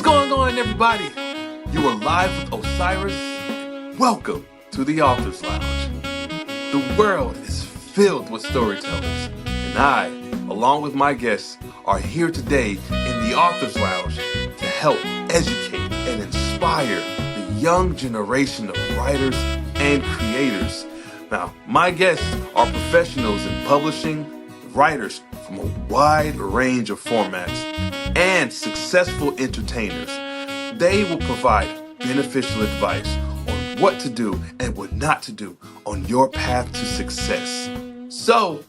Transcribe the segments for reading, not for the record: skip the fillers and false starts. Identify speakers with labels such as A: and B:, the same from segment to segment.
A: going on, everybody? You are live with Osiris. Welcome to the Author's Lounge. The world is filled with storytellers, and I, along with my guests, are here today in the Author's Lounge to help educate and inspire the young generation of writers and creators. Now, my guests are professionals in publishing, writers from a wide range of formats, and successful entertainers. They will provide beneficial advice on what to do and what not to do on your path to success. So,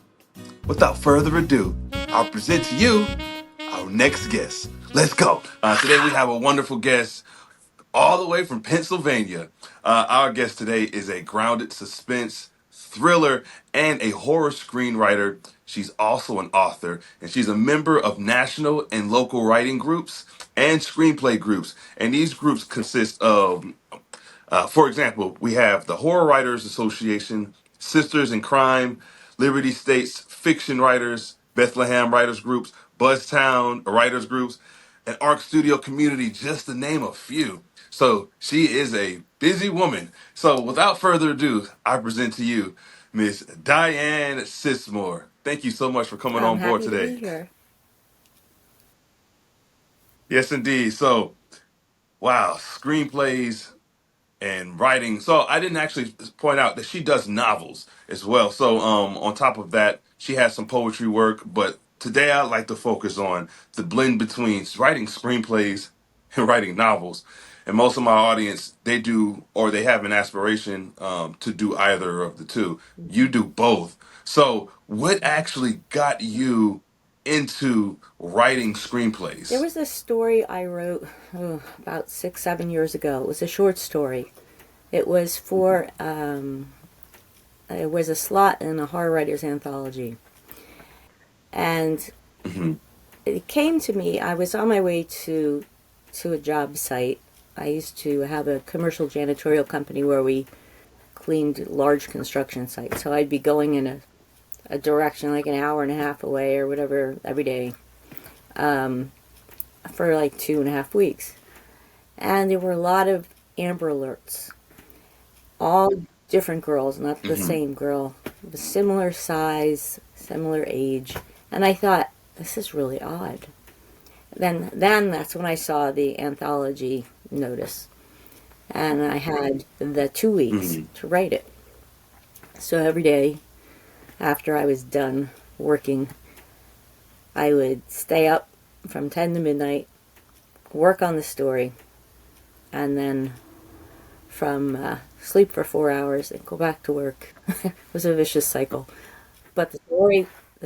A: without further ado, I'll present to you our next guest. Let's go. Today we have a wonderful guest all the way from Pennsylvania. Our guest today is a grounded suspense, thriller, and a horror screenwriter. She's also an author, and she's a member of national and local writing groups and screenplay groups. And these groups consist of, for example, we have the Horror Writers Association, Sisters in Crime, Liberty States Fiction Writers, Bethlehem Writers Groups, Buzztown Writers Groups, and Arc Studio Community, just to name a few. So she is a busy woman. So without further ado, I present to you Miss Diane Sismour. Thank you so much for coming
B: I'm
A: on board
B: happy to
A: today.
B: be here.
A: Yes, indeed. So, wow, screenplays and writing. So I didn't actually point out that she does novels as well. So on top of that, she has some poetry work. But today I'd like to focus on the blend between writing screenplays and writing novels. And most of my audience, they do or they have an aspiration to do either of the two. You do both. So what actually got you into writing
B: There
A: screenplays?
B: was a story I wrote about 6, 7 years ago. It was a short story. It was for, it was a slot in a horror writers anthology. And
A: Hmm.
B: it came to me, I was on my way to a job site. I used to have a commercial janitorial company where we cleaned large construction sites. So I'd be going in a direction like an hour and a half away or whatever every day. For like 2.5 weeks. And there were a lot of Amber Alerts. All different girls, not the
A: Hmm.
B: same girl. Of similar size, similar age. And I thought, this is really odd. Then that's when I saw the anthology notice. And I had the 2 weeks
A: Hmm.
B: to write it. So every day after I was done working, I would stay up from 10 to midnight, work on the story, and then from sleep for 4 hours and go back to work. It was a vicious cycle. But the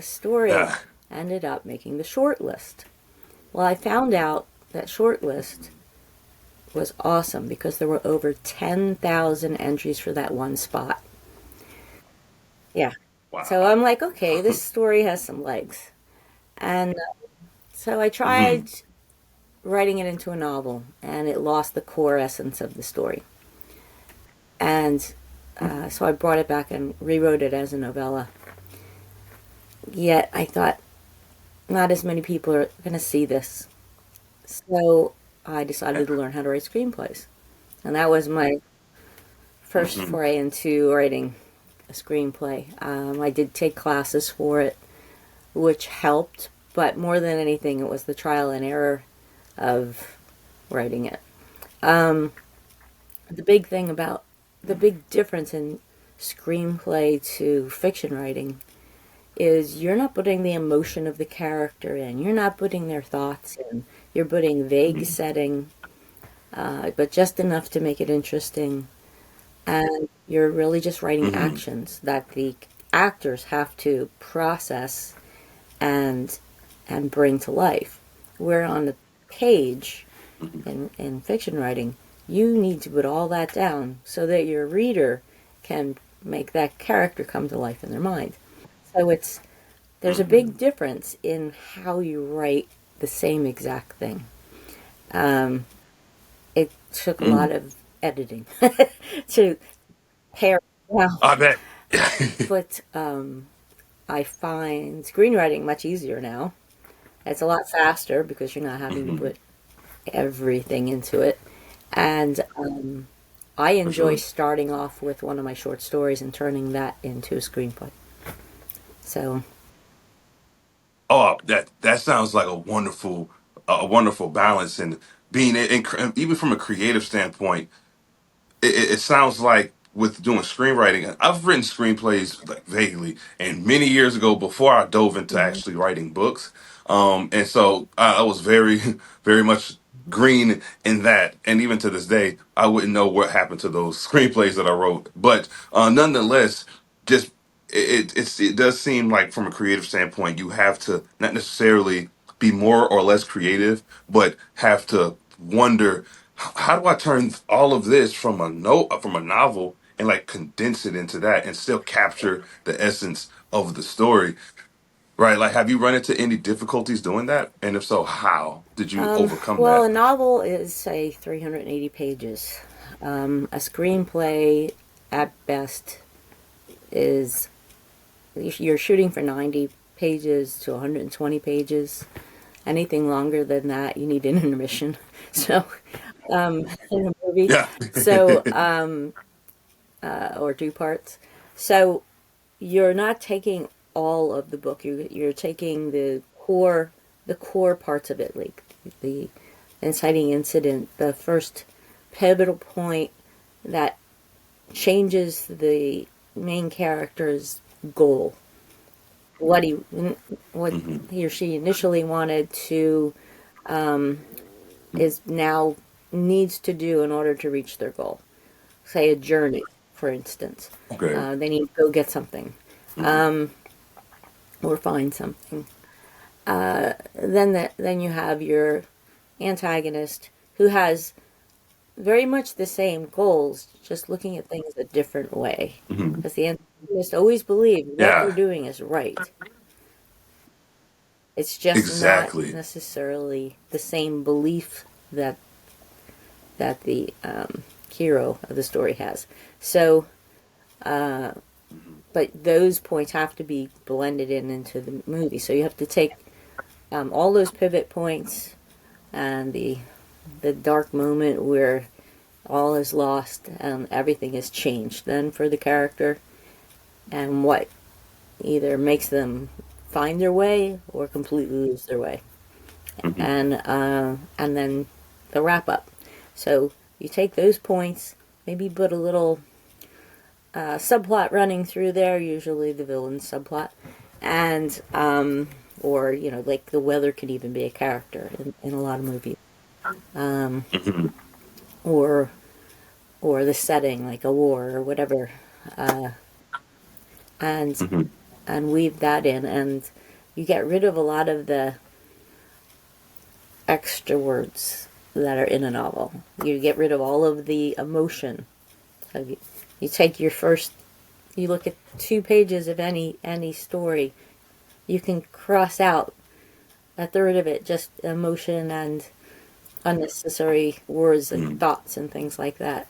B: story
A: Yeah.
B: ended up making the short list. Well, I found out that short list was awesome because there were over 10,000 entries for that one spot. Yeah. So
A: Wow.
B: I'm like, okay, this story has some legs. And so I
A: Hmm.
B: tried writing it into a novel, and it lost the core essence of the story. And so I brought it back and rewrote it as a novella. Yet I thought not as many people are going to see this. So I decided to learn how to write screenplays. And that was my first
A: Hmm.
B: foray into writing a screenplay. I did take classes for it, which helped, but more than anything, it was the trial and error of writing it. Um, the big thing about the big difference in screenplay to fiction writing is you're not putting the emotion of the character in. You're not putting their thoughts in. You're putting vague setting, but just enough to make it interesting. And you're really just writing
A: Hmm.
B: actions that the actors have to process and bring to life. Where on the page in fiction writing, you need to put all that down so that your reader can make that character come to life in their mind. So there's a big
A: Hmm.
B: difference in how you write the same exact thing. Um, it took a lot
A: Mm.
B: of editing to pare it down,
A: I bet.
B: but I find screenwriting much easier now. It's a lot faster because you're not having to
A: Hmm.
B: put everything into it. And I
A: For
B: enjoy
A: sure.
B: starting off with one of my short stories and turning that into a screenplay. So,
A: Oh, that sounds like a wonderful balance, and being even from a creative standpoint, it sounds like with doing screenwriting, and I've written screenplays like vaguely, and many years ago before I dove into
B: mhm.
A: actually writing books. And so I was very, very much green in that. And even to this day, I wouldn't know what happened to those screenplays that I wrote. But nonetheless, just it does seem like from a creative standpoint, you have to not necessarily be more or less creative, but have to wonder how do I turn all of this from from a novel and like condense it into that and still capture the essence of the story, right? Like, have you run into any difficulties doing that? And if so, how did you overcome
B: Well, a
A: that?
B: novel is, say, 380 pages. A screenplay, at best, is you're shooting for 90 pages to 120 pages. Anything longer than that, you need an intermission. So, in a movie,
A: Yeah.
B: so or two parts. So you're not taking all of the book. You're taking the core parts of it, like the inciting incident, the first pivotal point that changes the main character's goal. What he what
A: Hmm.
B: he or she initially wanted to is now needs to do in order to reach their goal. Say a journey, for instance.
A: Okay.
B: They need to go get something
A: Hmm.
B: or find something. Then you have your antagonist who has very much the same goals, just looking at things a different way.
A: Hmm.
B: Because the antagonist always believes what they're
A: Yeah,
B: doing is right. It's just not
A: exactly.
B: necessarily the same belief that the hero of the story has. So,
A: Hmm.
B: but those points have to be blended into the movie. So you have to take all those pivot points and the dark moment where all is lost and everything is changed then for the character, and what either makes them find their way or completely lose their way,
A: Hmm.
B: and then the wrap up. So you take those points, maybe put a little subplot running through there, usually the villain's subplot, and or like the weather could even be a character in a lot of movies,
A: Hmm.
B: or the setting, like a war or whatever, and
A: Hmm.
B: weave that in, and you get rid of a lot of the extra words that are in a novel. You get rid of all of the emotion. So you take your first, you look at 2 pages of any story, you can cross out a third of it, just emotion and unnecessary words and
A: Hmm.
B: thoughts and things like that.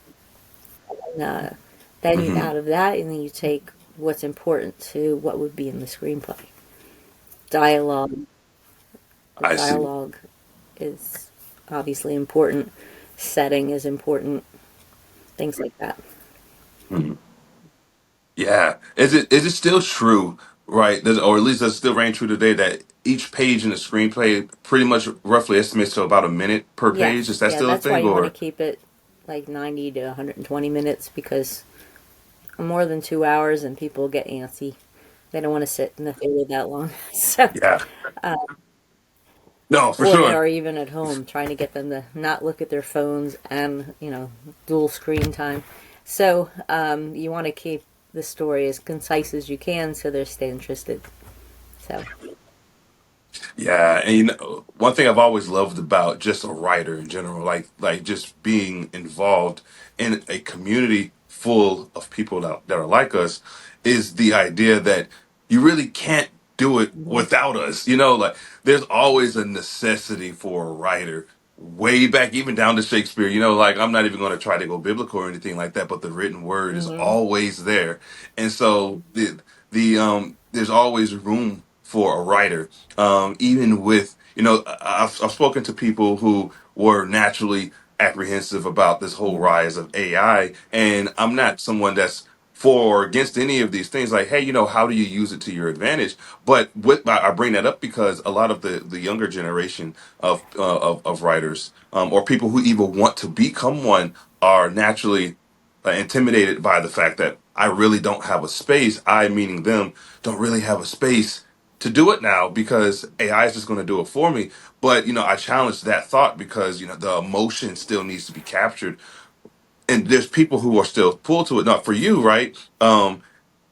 B: And, then you
A: Hmm.
B: out of that, and then you take what's important to what would be in the screenplay. Dialogue. The
A: I see.
B: dialogue is obviously important. Setting is important. Things like that.
A: Hmm. Yeah. Is it still true, right? Or at least does it still reign true today that each page in the screenplay pretty much roughly estimates to about a minute per page? Is
B: Yes,
A: that
B: yeah,
A: still a
B: that's why
A: thing,
B: you want to
A: or?
B: keep it like 90 to 120 minutes, because more than 2 hours and people get antsy. They don't want to sit in the theater that long. So,
A: Yeah. No, for
B: or they
A: sure.
B: are even at home trying to get them to not look at their phones and, dual screen time. So, you want to keep the story as concise as you can so they stay interested. So,
A: Yeah, and one thing I've always loved about just a writer in general, like just being involved in a community full of people that are like us, is the idea that you really can't do it
B: mhm.
A: without us. Like there's always a necessity for a writer. Way back, even down to Shakespeare, like I'm not even going to try to go biblical or anything like that, but the written word is
B: Mhm.
A: always there. And so there's always room for a writer. Even with, I've spoken to people who were naturally apprehensive about this whole rise of AI, and I'm not someone that's for or against any of these things. Like, hey, how do you use it to your advantage? But I bring that up because a lot of the younger generation of writers, or people who even want to become one, are naturally intimidated by the fact that I really don't have a space. I, meaning them, don't really have a space to do it now because AI is just going to do it for me. But I challenge that thought because the emotion still needs to be captured, and there's people who are still pulled to it. Not for you, right?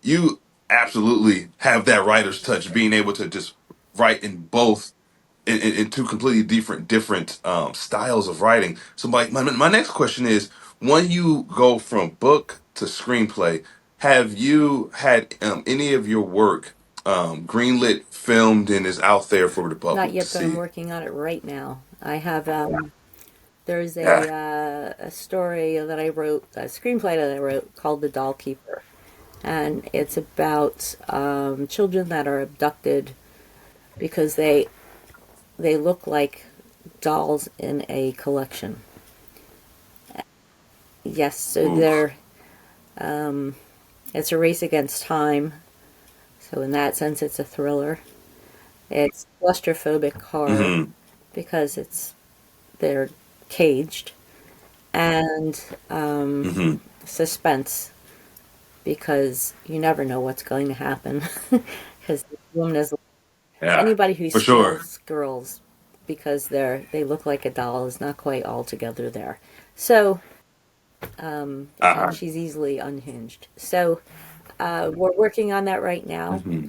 A: You absolutely have that writer's touch, being able to just write in both in two completely different styles of writing. So my next question is: when you go from book to screenplay, have you had any of your work greenlit, filmed, and is out there for the
B: Not
A: public to
B: yet, but I'm
A: see?
B: working on it right now. I have there's
A: Yeah.
B: a story that I wrote, a screenplay that I wrote called The Doll Keeper, and it's about children that are abducted because they look like dolls in a collection. Yes, so
A: Oof.
B: they're it's a race against time. So in that sense, it's a thriller. It's claustrophobic horror
A: Hmm.
B: because they're caged, and
A: Hmm.
B: suspense because you never know what's going to happen. Because the woman is
A: Yeah.
B: anybody who
A: For sure.
B: steals girls because they look like a doll is not quite altogether there. So and
A: Uh-huh.
B: she's easily unhinged. So we're working on that right now.
A: Hmm.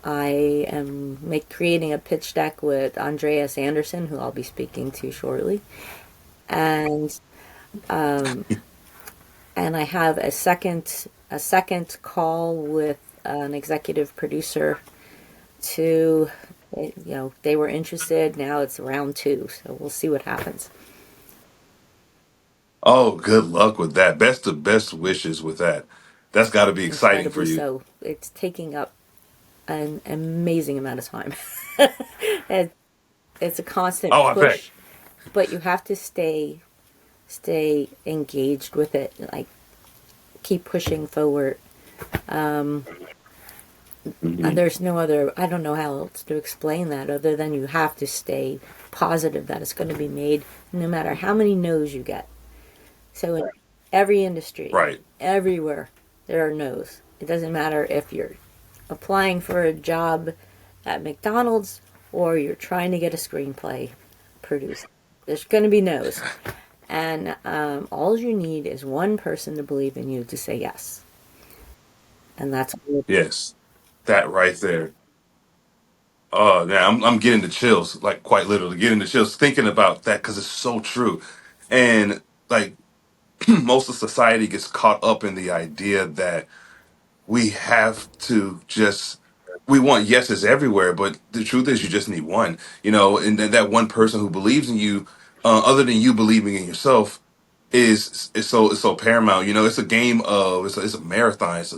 B: I am creating a pitch deck with Andreas Anderson, who I'll be speaking to shortly, and I have a second call with an executive producer to, they were interested. Now it's round two, so we'll see what happens.
A: Oh, good luck with that. Best of best wishes with that. That's got to be exciting for
B: Incredibly
A: you.
B: so. It's taking up an amazing amount of time. It, it's a constant
A: Oh, I bet.
B: push, but you have to stay engaged with it. Like keep pushing forward. And
A: Hmm.
B: there's no other. I don't know how else to explain that other than you have to stay positive that it's going to be made, no matter how many no's you get. So in every industry,
A: Right.
B: everywhere, there are no's. It doesn't matter if you're applying for a job at McDonald's or you're trying to get a screenplay produced. There's going to be no's. And all you need is one person to believe in you to say yes. And that's all it takes.
A: Yes. That right there. Oh, yeah, I'm getting the chills, like quite literally getting the chills thinking about that because it's so true. And like most of society gets caught up in the idea that we have to just we want yeses everywhere, but the truth is you just need one, and that one person who believes in you, other than you believing in yourself, is so paramount. It's a game of it's a marathon. It's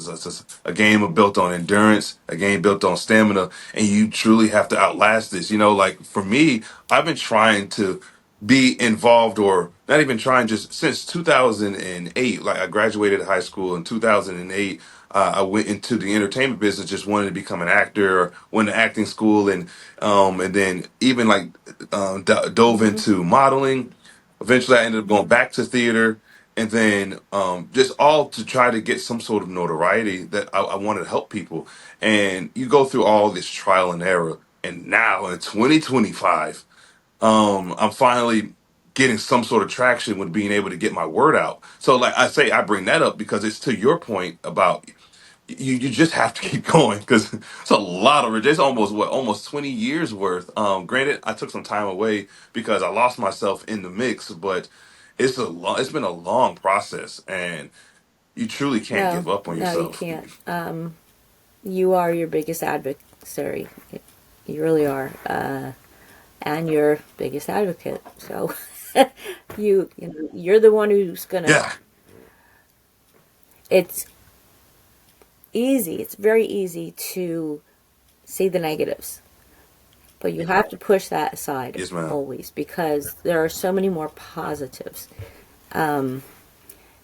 A: a game of built on endurance, a game built on stamina, and you truly have to outlast this. Like for me, I've been trying to be involved, or not even trying, just since 2008. Like I graduated high school in 2008. I went into the entertainment business, just wanted to become an actor, or went to acting school, and then even like dove
B: Mm-hmm.
A: into modeling. Eventually, I ended up going back to theater, and then just all to try to get some sort of notoriety that I wanted to help people. And you go through all this trial and error, and now in 2025, I'm finally getting some sort of traction with being able to get my word out. So, like I say, I bring that up because it's to your point about you just have to keep going because it's a lot of it's almost 20 years worth. Granted, I took some time away because I lost myself in the mix, but it's been a long process, and you truly can't
B: No,
A: give up on
B: no, you
A: yourself.
B: can't. You are your biggest adversary. You really are. And your biggest advocate. So you're the one who's gonna.
A: Yeah.
B: It's easy. It's very easy to see the negatives, but you have to push that aside
A: Yes, ma'am.
B: always because there are so many more positives.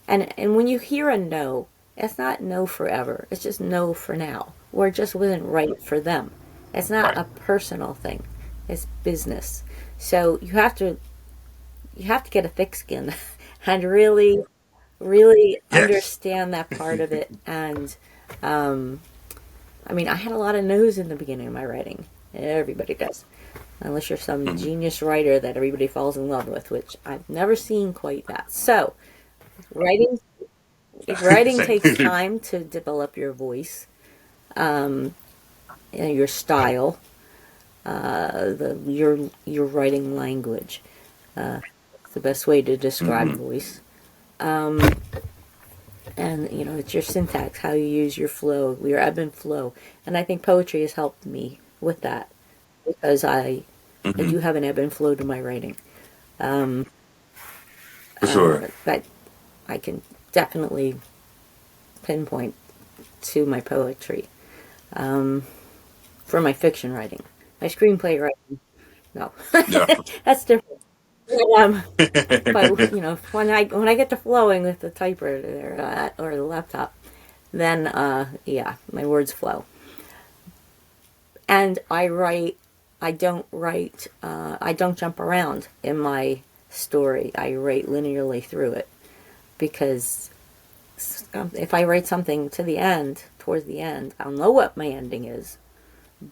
B: And when you hear a no, it's not no forever. It's just no for now, or it just wasn't right for them. It's not
A: Right.
B: a personal thing. It's business. So you have to get a thick skin and really
A: Yes.
B: understand that part of it. And I mean, I had a lot of no's in the beginning of my writing. Everybody does, unless you're some
A: Mhm.
B: genius writer that everybody falls in love with, which I've never seen quite that. So writing writing takes
A: Same.
B: time to develop your voice, your style, your writing language. It's the best way to describe
A: Hmm.
B: voice. And it's your syntax, how you use your flow, your ebb and flow. And I think poetry has helped me with that because I
A: Hmm.
B: do have an ebb and flow to my writing.
A: For sure.
B: But I can definitely pinpoint to my poetry for my fiction writing. My screenplay writing, no,
A: Yeah.
B: that's different. But, but when I get to flowing with the typewriter or the laptop, then yeah, my words flow. And I write. I don't write. I don't jump around in my story. I write linearly through it because if I write something to the end, towards the end, I'll know what my ending is.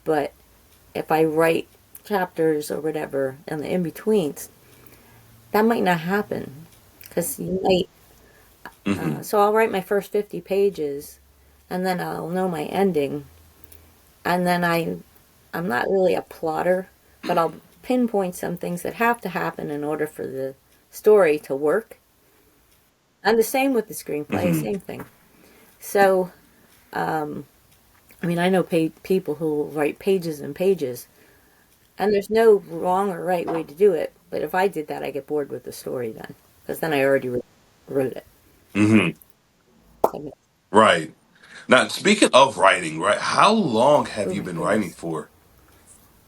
B: But if I write chapters or whatever in the in betweens, that might not happen because you might.
A: Hmm.
B: So I'll write my first 50 pages, and then I'll know my ending, and then I'm not really a plotter, but I'll pinpoint some things that have to happen in order for the story to work. And the same with the screenplay,
A: Hmm.
B: same thing. So, I mean, I know people who write pages and pages, and there's no wrong or right way to do it. But if I did that, I get bored with the story then, because then I already wrote it.
A: Hmm.
B: So,
A: Right. Now, speaking of writing, right? How long have
B: oh
A: you
B: my
A: been writing
B: goodness,
A: for?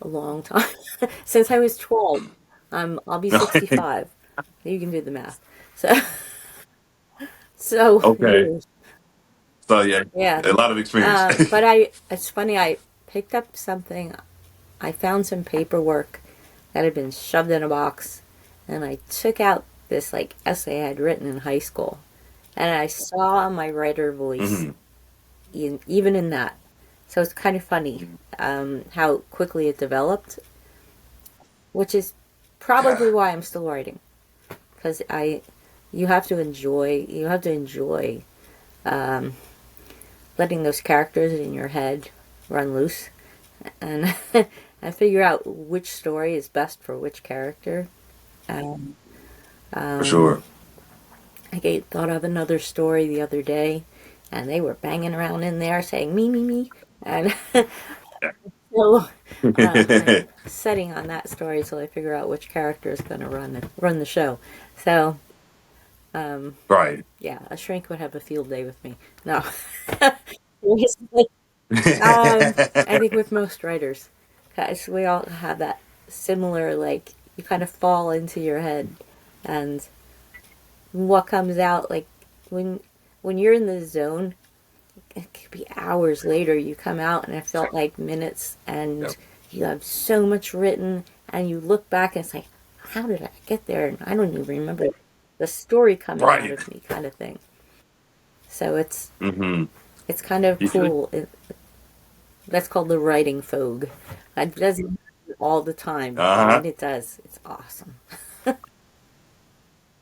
B: a long time since I was 12. I'll be 65. You can do the math. So, so
A: Okay.
B: years.
A: So yeah,
B: Yeah.
A: a lot of experience.
B: But it's funny, I picked up something, I found some paperwork that had been shoved in a box, and I took out this like essay I had written in high school, and I saw my writer voice
A: Hmm.
B: even in that. So it's kind of funny how quickly it developed, which is
A: Yeah.
B: probably why I'm still writing because you have to enjoy letting those characters in your head run loose and and figure out which story is best for which character. Um,
A: For sure.
B: thought of another story the other day, and they were banging around in there saying me, and so I'm setting on that story till I figure out which character is going to run the show. So
A: Right.
B: yeah, a shrink would have a field day with me. No, I think with most writers, because we all have that similar, like, you kind of fall into your head, and what comes out, like, when when you're in the zone, it could be hours later. You come out, and it felt like minutes, and
A: Yep.
B: you have so much written, and you look back, and it's like, how did I get there? And I don't even remember the story coming out
A: Right.
B: of me, kind of thing. So
A: Hmm.
B: it's kind of cool. That's called the writing fogue. It doesn't happen all the time, but
A: Uh-huh.
B: when it does, it's awesome.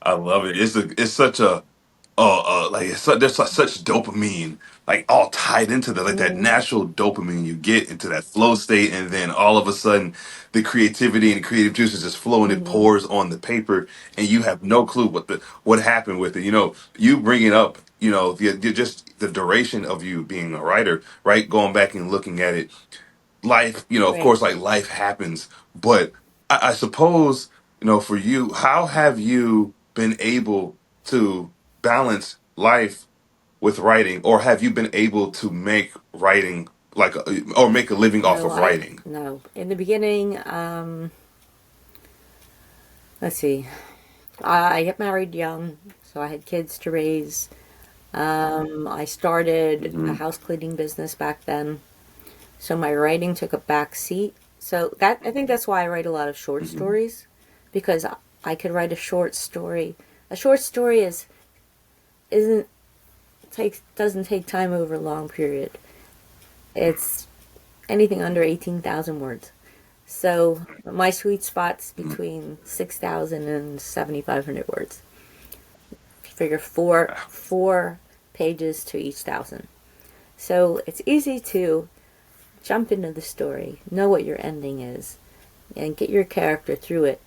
A: I love it. It's such a like there's such dopamine like all tied into that, like that
B: Hmm.
A: natural dopamine you get into that flow state, and then all of a sudden the creativity and the creative juices just flow and it
B: Hmm.
A: pours on the paper, and you have no clue what happened with it. You bringing up, just the duration of you being a writer, right? Going back and looking at it, life, of
B: Right.
A: course, like life happens, but I suppose, for you, how have you been able to balance life with writing, or have you been able to make writing like or make a living off
B: No,
A: of writing?
B: no. In the beginning, let's see. I got married young, so I had kids to raise. I started a
A: Hmm.
B: house cleaning business back then, so my writing took a back seat. So that I think that's why I write a lot of short
A: Hmm.
B: stories, because I could write a short story. A short story isn't takes doesn't take time over a long period. It's anything under 18,000 words. So my sweet spot's between 6,000 and 7,500 words. Figure four pages to each thousand. So it's easy to jump into the story, know what your ending is, and get your character through it.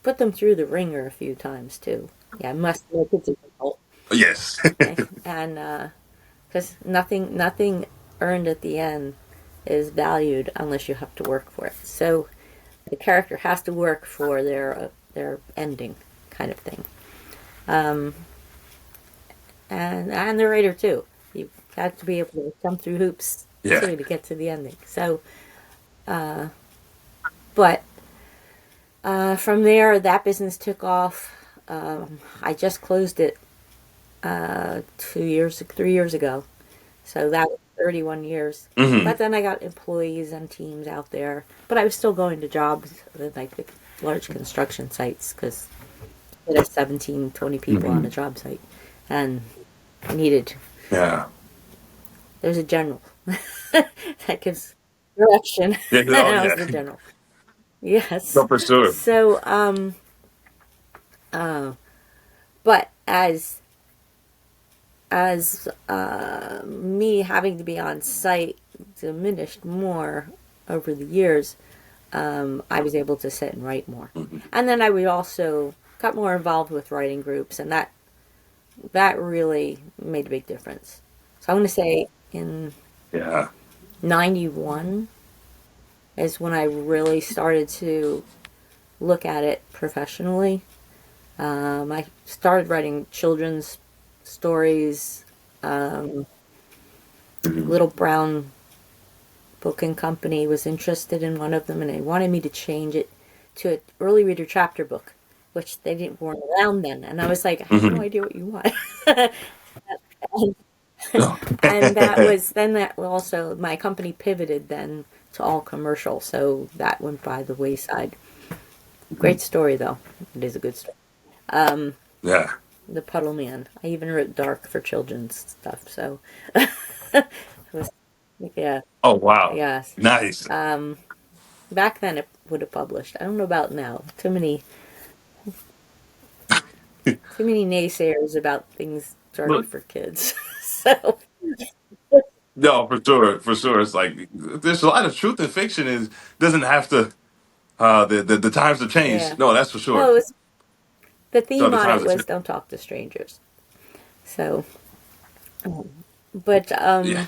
B: Put them through the ringer a few times too. Yeah, I must make it difficult.
A: Yes.
B: And because nothing earned at the end is valued unless you have to work for it. So the character has to work for their ending, kind of thing. Um, and the writer too. You have to be able to jump through hoops
A: Yeah.
B: too to get to the ending. So, but from there, that business took off. I just closed it 3 years ago. So that was 31 years.
A: Hmm.
B: But then I got employees and teams out there. But I was still going to jobs at like the large construction sites because there's 17, 20 people on
A: Hmm.
B: a job site. And I needed,
A: Yeah.
B: there's a general that gives direction.
A: Yeah.
B: And
A: Oh,
B: I was
A: yeah.
B: the general. Yes.
A: No, for sure.
B: So, but as me having to be on site diminished more over the years, I was able to sit and write more.
A: Hmm.
B: And then I would also got more involved with writing groups, and that really made a big difference. So I want to say in
A: Yeah.
B: '91 is when I really started to look at it professionally. I started writing children's stories. Um,
A: Hmm.
B: Little Brown Booking Company was interested in one of them, and they wanted me to change it to an early reader chapter book, which they didn't weren't around then. And I was like, I have no
A: Hmm.
B: idea what you want.
A: Oh.
B: And that was then that also my company pivoted then to all commercial, so that went by the wayside. Great story though. It is a good story.
A: Yeah.
B: The Puddle Man. I even wrote dark for children's stuff, so it was yeah,
A: Oh, wow.
B: yes.
A: Nice.
B: Back then it would have published. I don't know about now. Too many naysayers about things dark
A: Look,
B: for kids. So
A: no, for sure, for sure. It's like there's a lot of truth in fiction. Is doesn't have to. The times have
B: yeah.
A: changed. No, that's for
B: Well,
A: sure.
B: the
A: So
B: theme
A: the
B: on
A: times
B: it
A: have
B: was
A: changed.
B: don't talk to strangers. So, but
A: Yeah.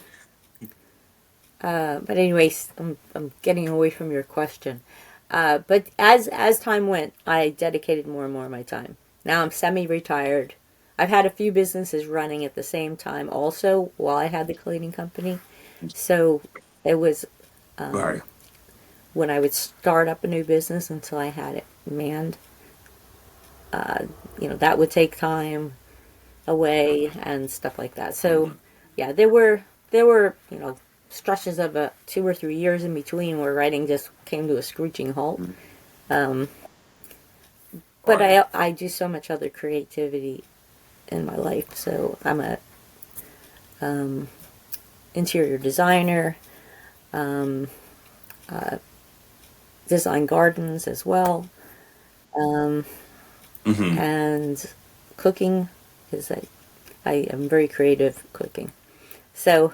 B: but anyways, I'm getting away from your question. But as time went, I dedicated more and more of my time. Now I'm semi-retired. I've had a few businesses running at the same time also while I had the cleaning company. So it was
A: All right.
B: when I would start up a new business until I had it manned. That would take time away and stuff like that. So
A: Mhm.
B: yeah, there were stretches of 2 or 3 years in between where writing just came to a screeching halt. Um, but
A: Right.
B: I do so much other creativity in my life. So I'm a interior designer, um, design gardens as well, um,
A: Hmm.
B: and cooking because I am very creative cooking. So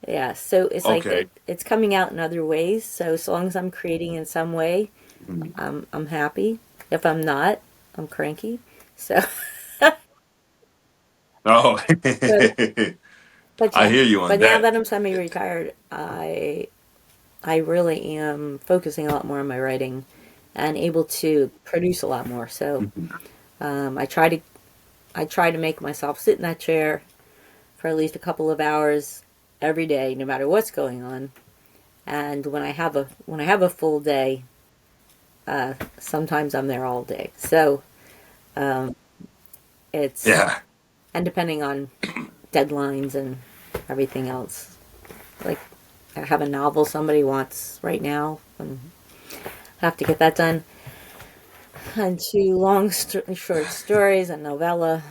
B: yeah, so it's like
A: Okay.
B: it's coming out in other ways. So as long as I'm creating in some way,
A: Mhm.
B: I'm happy. If I'm not, I'm cranky. So,
A: Oh,
B: but but
A: I
B: yeah,
A: hear you on
B: but now
A: that.
B: that I'm semi-retired, I really am focusing a lot more on my writing and able to produce a lot more. So
A: Mhm.
B: um, I try to I try to make myself sit in that chair for at least a couple of hours every day, no matter what's going on. And when I have a full day, sometimes I'm there all day. So it's
A: Yeah.
B: and depending on deadlines and everything else. Like I have a novel somebody wants right now, and I have to get that done. And two short stories, a novella.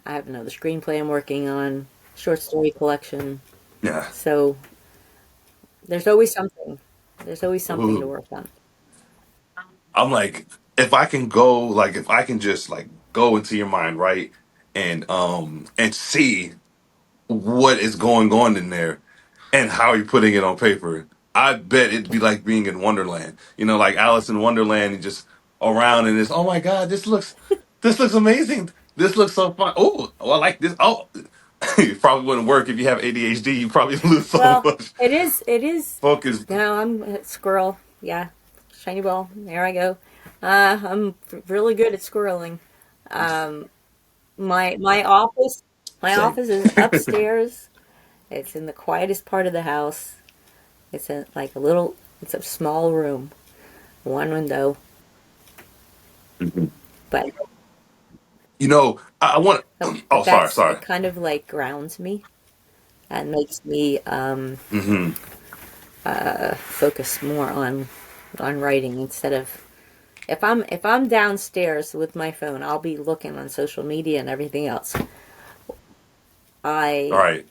B: I have another screenplay I'm working on, short story collection.
A: Yeah.
B: So there's always something. There's always something to
A: Ooh.
B: work on.
A: I'm like, if I can go, like, if I can just like go into your mind, right, and see what is going on in there and how you're putting it on paper. I bet it'd be like being in Wonderland. You know, like Alice in Wonderland and just around and it's, oh my God, this looks amazing. This looks so fun. Oh, I like this. Oh, it probably wouldn't work if you have ADHD. You probably lose so
B: Well,
A: much
B: it is. It is.
A: focus.
B: I'm a squirrel. Yeah, shiny ball. There I go. I'm really good at squirreling. My office. My
A: Same.
B: office is upstairs. It's in the quietest part of the house. It's in like a little. It's a small room, one window,
A: Mhm.
B: but
A: You know, I want.
B: but,
A: Oh,
B: but
A: sorry,
B: that's
A: sorry.
B: it. Kind of like grounds me and makes me
A: Hmm.
B: focus more on writing instead of if I'm downstairs with my phone, I'll be looking on social media and everything else.
A: All
B: I
A: right.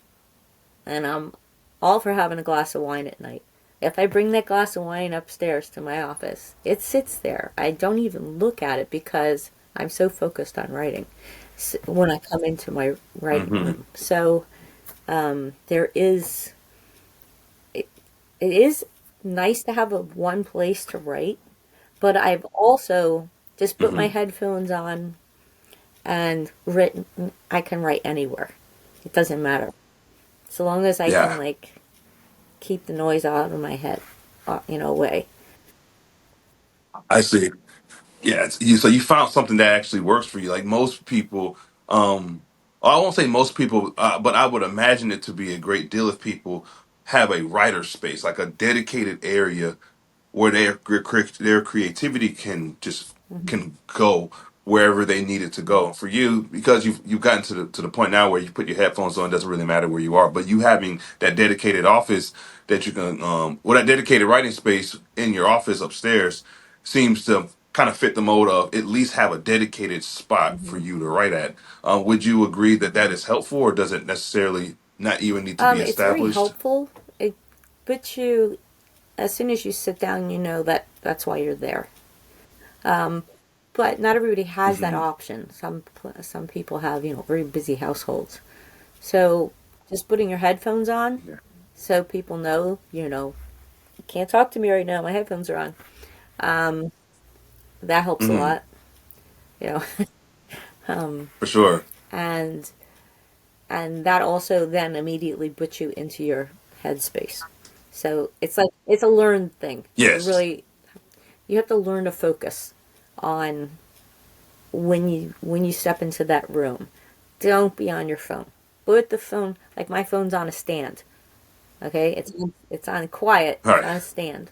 B: and I'm all for having a glass of wine at night. If I bring that glass of wine upstairs to my office, it sits there. I don't even look at it because I'm so focused on writing when I come into my writing
A: Hmm.
B: room. So there is it, it is nice to have a one place to write, but I've also just put my
A: Hmm.
B: headphones on and written. I can write anywhere. It doesn't matter so long as I can
A: Yeah,
B: like keep the noise out of my head, away.
A: I see. Yeah, so you found something that actually works for you. Like most people, I won't say most people, but I would imagine it to be a great deal of people have a writer space, like a dedicated area where their creativity
B: Hmm.
A: can go wherever they need it to go. And for you, because you've gotten to the point now where you put your headphones on, it doesn't really matter where you are. But you having that dedicated office that you can, that dedicated writing space in your office upstairs seems to kind of fit the mode of at least have a dedicated spot for
B: Hmm.
A: you to write at. Would you agree that that is helpful, or does it necessarily not even need to be
B: It's very
A: established?
B: helpful. It puts you as soon as you sit down, you know that that's why you're there. But not everybody has that
A: Hmm.
B: option. Some people have very busy households. So just putting your headphones on,
A: Yeah.
B: so people know you can't talk to me right now. My headphones are on. That helps a
A: Hmm.
B: lot. You know,
A: For sure.
B: and and that also then immediately puts you into your headspace. So it's a learned thing.
A: Yes.
B: You have to learn to focus on when you step into that room. Don't be on your phone. Put the phone like my phone's on a stand. Okay, it's on quiet.
A: All
B: It's
A: right.
B: on a stand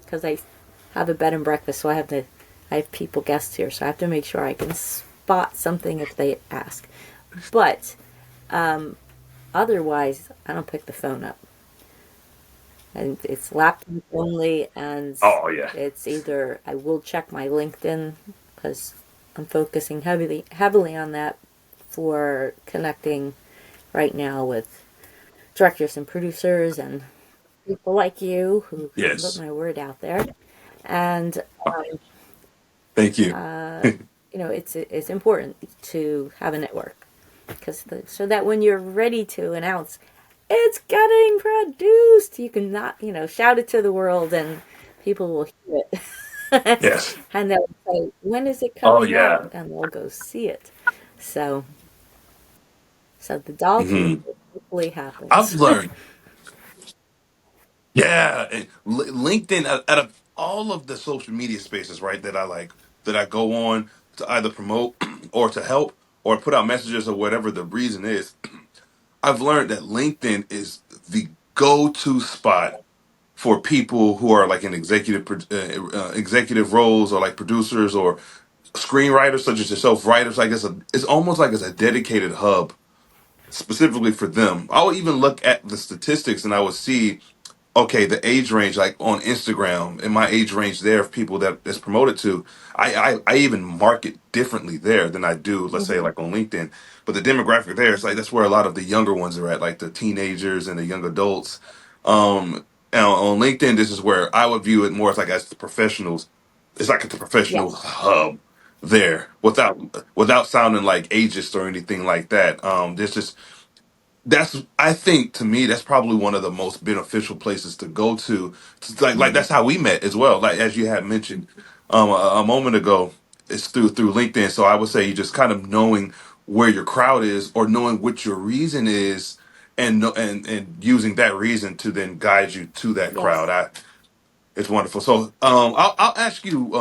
B: because I have a bed and breakfast, so I have people guests here, so I have to make sure I can spot something if they ask. But otherwise, I don't pick the phone up, and it's laptop only, and
A: Oh yeah.
B: it's either I will check my LinkedIn because I'm focusing heavily on that for connecting right now with directors and producers and people like you who can put
A: Yes.
B: my word out there. And
A: Thank you.
B: it's important to have a network because so that when you're ready to announce it's getting produced, you can not shout it to the world and people will hear it.
A: Yes.
B: And they'll say, when is it
A: Oh
B: coming out?
A: yeah.
B: And they'll go see it. So so the dog food
A: Hmm.
B: hopefully
A: I've
B: happens.
A: learned. Yeah, and LinkedIn out of all of the social media spaces, right? That I go on to either promote or to help or put out messages or whatever the reason is. I've learned that LinkedIn is the go-to spot for people who are like in executive roles, or like producers or screenwriters such as yourself, writers. Like it's almost like it's a dedicated hub specifically for them. I would even look at the statistics and I would see, okay, the age range, like on Instagram, in my age range there of people that it's promoted to, I even mark it differently there than I do, let's say,
B: Hmm.
A: like on LinkedIn. But the demographic there, it's like that's where a lot of the younger ones are at, like the teenagers and the young adults. And on LinkedIn, this is where I would view it more as like as the professionals. It's like a professional
B: Yes.
A: hub there, without sounding like ageist or anything like that. There's just that's I think to me that's probably one of the most beneficial places to go to. Like
B: Hmm.
A: that's how we met as well. Like as you had mentioned a moment ago, it's through LinkedIn. So I would say you just kind of knowing where your crowd is, or knowing what your reason is, and and using that reason to then guide you to that crowd.
B: Yes.
A: It's wonderful. So I'll ask you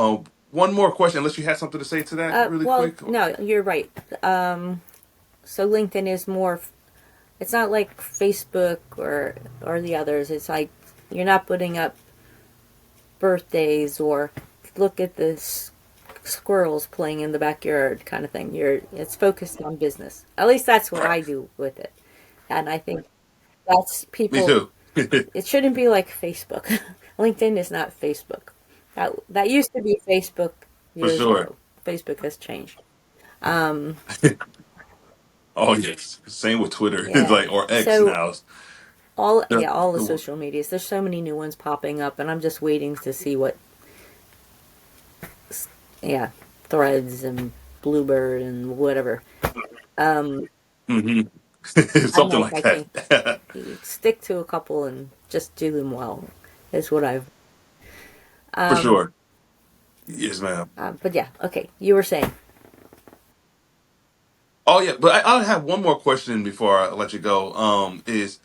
A: one more question, unless you had something to say to that really
B: Well,
A: quick.
B: no, you're right. So LinkedIn is more. It's not like Facebook or the others. It's like you're not putting up birthdays or look at the squirrels playing in the backyard kind of thing. It's focused on business. At least that's what I do with it. And I think that's
A: Me
B: people.
A: too.
B: It shouldn't be like Facebook. LinkedIn is not Facebook. That used to be Facebook
A: For
B: years
A: sure.
B: ago. Facebook has changed. Um,
A: Oh yes, same with Twitter. It's
B: yeah.
A: like, or X
B: So
A: now. The,
B: all the
A: the
B: social medias. There's so many new ones popping up, and I'm just waiting to see what. Yeah, Threads and Bluebird and whatever. Um,
A: hmm
B: I don't
A: something
B: know.
A: like
B: I think
A: that.
B: you stick to a couple and just do them well. Is what I've.
A: For
B: Um,
A: sure. Yes, ma'am.
B: but yeah, okay. You were saying.
A: Oh yeah, but I'll have one more question before I let you go. Is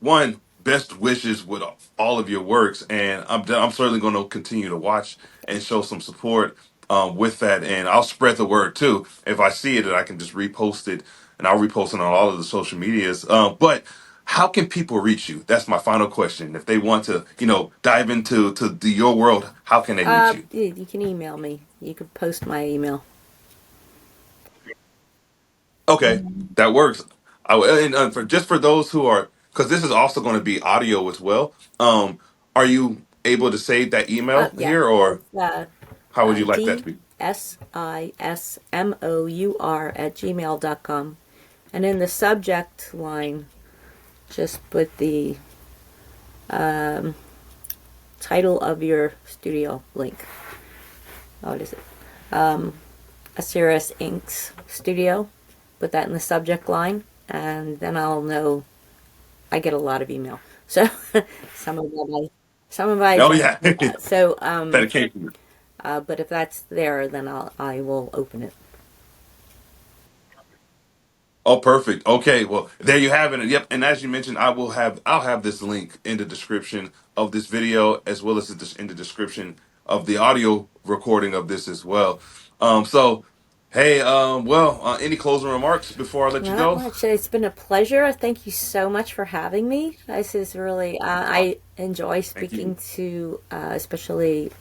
A: one, best wishes with all of your works, and I'm certainly going to continue to watch and show some support with that, and I'll spread the word too. If I see it, I can just repost it, and I'll repost it on all of the social medias. But how can people reach you? That's my final question. If they want to, dive into your world, how can they reach you?
B: You can email me. You can post my email.
A: Okay, that works. And for just for those who are, because this is also going to be audio as well. Are you able to save that email
B: Yeah.
A: here, or
B: It's
A: how would you like that to be?
B: DSISMOUR@gmail.com. And in the subject line, just put the title of your studio link. What is it? Asiris Inc.'s studio. Put that in the subject line, and then I'll know. I get a lot of email, so some of them I
A: Oh
B: don't.
A: yeah,
B: So,
A: dedication.
B: but if that's there, then I will open it.
A: Oh, perfect. Okay, well, there you have it. Yep, and as you mentioned, I'll have this link in the description of this video, as well as in the description of the audio recording of this as well. So, hey, any closing remarks before I let you
B: Not
A: go?
B: much. It's been a pleasure. Thank you so much for having me. This is really,
A: Oh,
B: I enjoy
A: thank
B: speaking
A: you.
B: to especially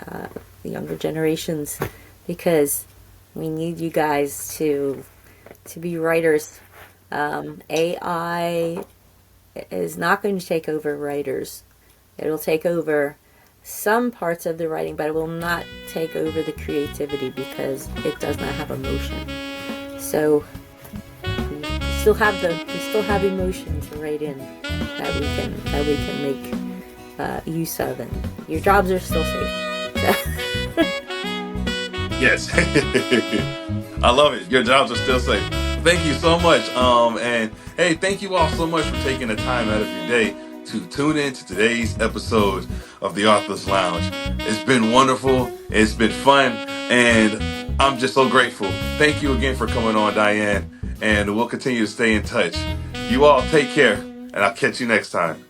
B: the younger generations because we need you guys to be writers. AI is not going to take over writers. It'll take over some parts of the writing, but it will not take over the creativity because it does not have emotion. So we still have emotion to write in that we can make use of, and your jobs are still safe. So,
A: Yes. I love it. Your jobs are still safe. Thank you so much. And hey, thank you all so much for taking the time out of your day to tune in to today's episode of the Author's Lounge. It's been wonderful. It's been fun. And I'm just so grateful. Thank you again for coming on, Diane. And we'll continue to stay in touch. You all take care, and I'll catch you next time.